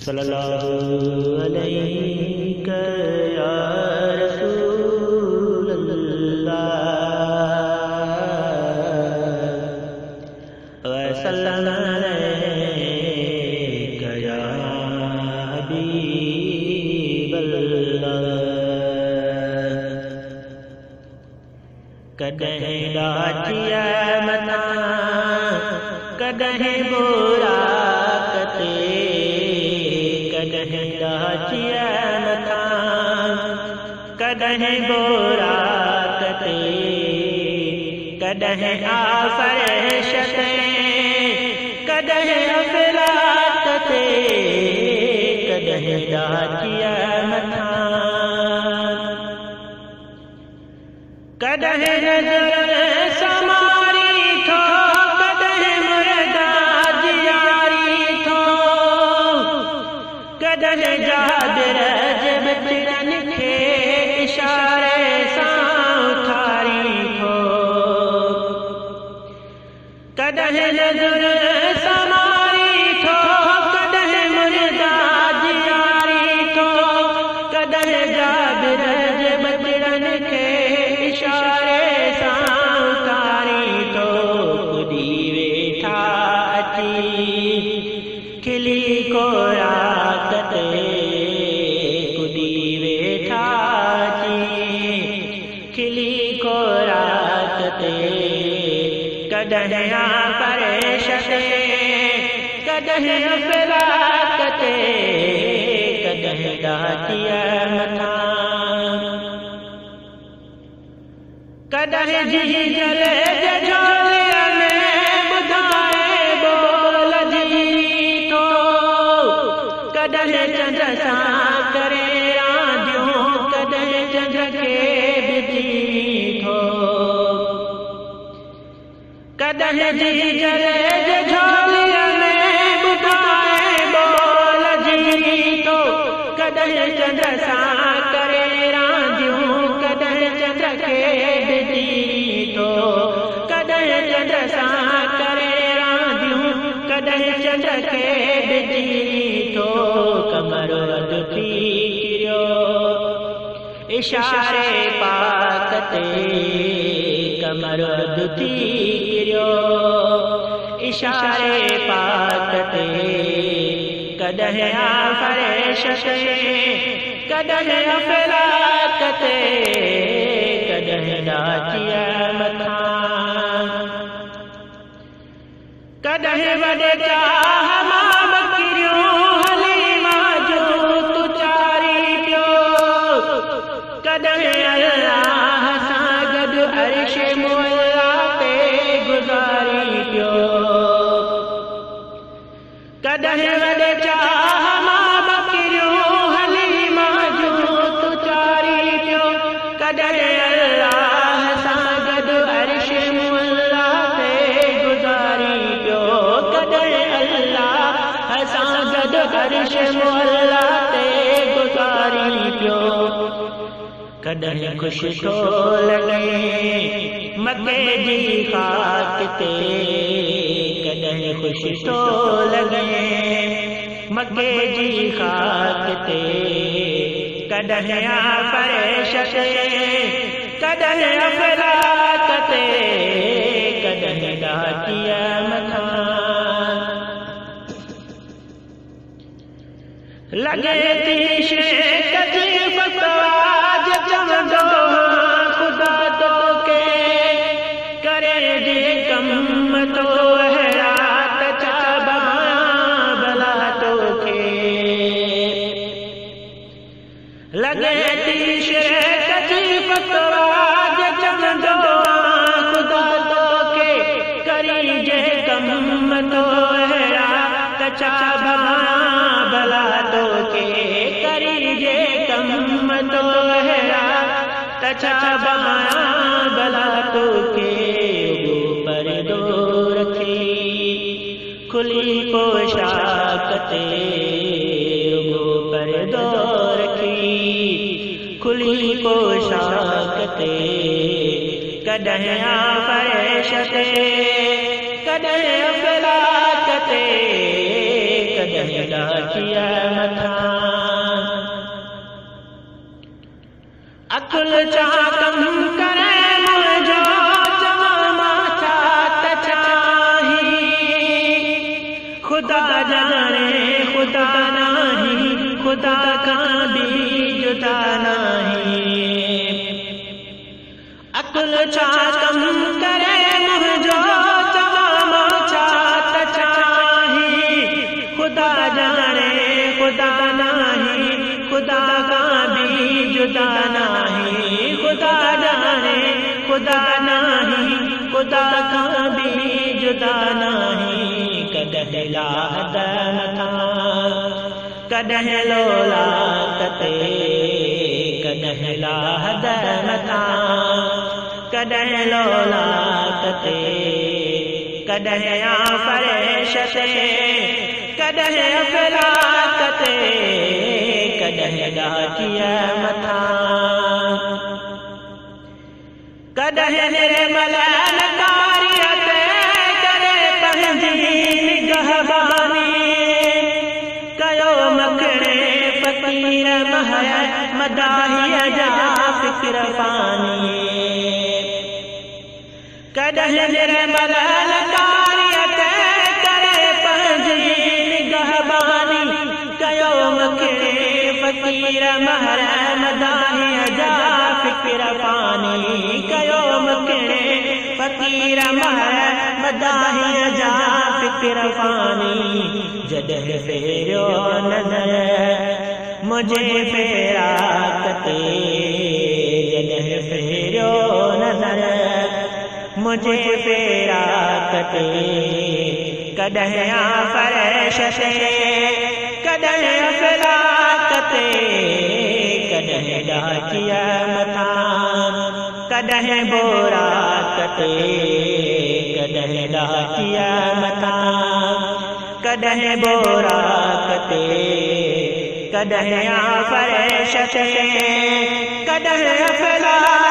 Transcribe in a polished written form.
सल्लल्लाहु अलैका या रसूलल्लाह व सल्लल्लाहु अलैका या हबीबल्लाह। कदहीं डाचिया मना कदहीं बुरा कते, कदहीं डाचिया मना कदहीं बुरा कते, कदहीं आफरशते कदहीं अफलाकते, कदहीं डाचिया मना कदहीं नजर समारी थो, कदहीं मुर्दा जियारी थो, कदहीं जाबिर जब तिरन खे इशारे सां उथारी थो, कदहीं नजर समारी थो, कदहीं मुर्दा जियारी थो, कदहीं जाबिर जब तिरन खे इशारे सां उतारी थो। कुदी वेठा अची खिली को रात ते, कुदी वेठा अची खिली को रात ते, कदहीं आफरशते कदहीं अफलाकते, कदहीं डाचिया मना कदहीं जी जले झोलिया में ॿुधाए बोल जी थो, कदहीं चंड सां करे रांदियूं, कदहीं चंड खे बिजी थो, कदहीं जी जले झोलिया में ॿुधाए बोल जी थो, कदहीं चंड सां करे रांदियूं, कदहीं चंड खे तो, कदहीं चंड सां करे रांदियूं, कदहीं चंड खे बिजी थो। कमर अधु थी किरियो इशारे पाक ते, कमर अधु थी किरियो इशारे पाक ते, कदहीं आफरशते कदहीं अफलाकते, कदहीं डाचिया मना कदहीं वॾे चाह मां बकरियूं हलीमा जो तू चारी पियो, कदहीं अल्लाह सां गॾु अर्श मुअल्ला ते गुज़ारी पियो, कदहीं वॾे चाह मां बकरियूं हलीमा जो तू चारी पियो, कदहीं अल्लाह सां गॾु अर्श मुअल्ला ते गुज़ारी पियो, कदहीं अल्लाह सां गॾु अर्श मुअल्ला ते गुज़ारी पियो। कदहीं ख़ुशि थो लॻे मके जी ख़ाक ते, कदहीं ख़ुशि थो लॻे मके जी ख़ाक ते, कदहीं आफरशते कदहीं अफलाकते, कदहीं डाचिया मना लॻे थी शेक जी फतवा चवंदो ख़ुदा तोखे करे जे कम तो अहिड़ा त छा भॻवां भला तोखे, लॻे थी शेक जी फतवा चवंदो ख़ुदा तोखे करी जे कम तो अहिड़ा त छा भॻवां भला तोखे, करी जे कम तो अहिड़ा त छा भॻवां भला तोखे। पर्दो रखी खुली पोशाक ते, पर्दो रखी खुली पोशाक ते, कदहीं आफरशते कदहीं अफलाकते कदहीं डाचिया अकुल चा कम करे मुझो जमा माथा तचाही खुदा जाने खुदा नहीं खुदा का भी जुदा नहीं अकुल चा कम करे मुझो जमा माथा तचाही खुदा जाने खुदा नहीं खुदा का भी जुदा नहीं खुदा जाने खुदा नहीं खुदा का भी जुदा नहीं कदह लाहद मथा कदह लोला कते कदह लाहद मथा कदह लोला कते कदह आफरेशते कदह अफलाकते कदह डाकिया मथा कदह निर्मल नकारियते करे पंहिंजी निगहबानी कयो मखणे फ़कीर महय मदाहिय जा फ़िक्र पानी कदह निर्मल नकारियते करे पंहिंजी निगहबानी कयो मखणे फ़कीर महर मदाहिय जा फ़िक्र पानी कयो मखणे फ़कीर महर मदाहिय जा फ़िक्र पानी जॾहिं फेरियो नज़र मुझे फेरा कते जॾहिं फेरियो नज़र मुझे फेरा कते कदह आफरेशते कदह अफलाकते कदह डाकिया मथा कदह बोरा कते कदह डाकिया मथा कदह बोरा कते कदह आफरेशते कदह अफलाकते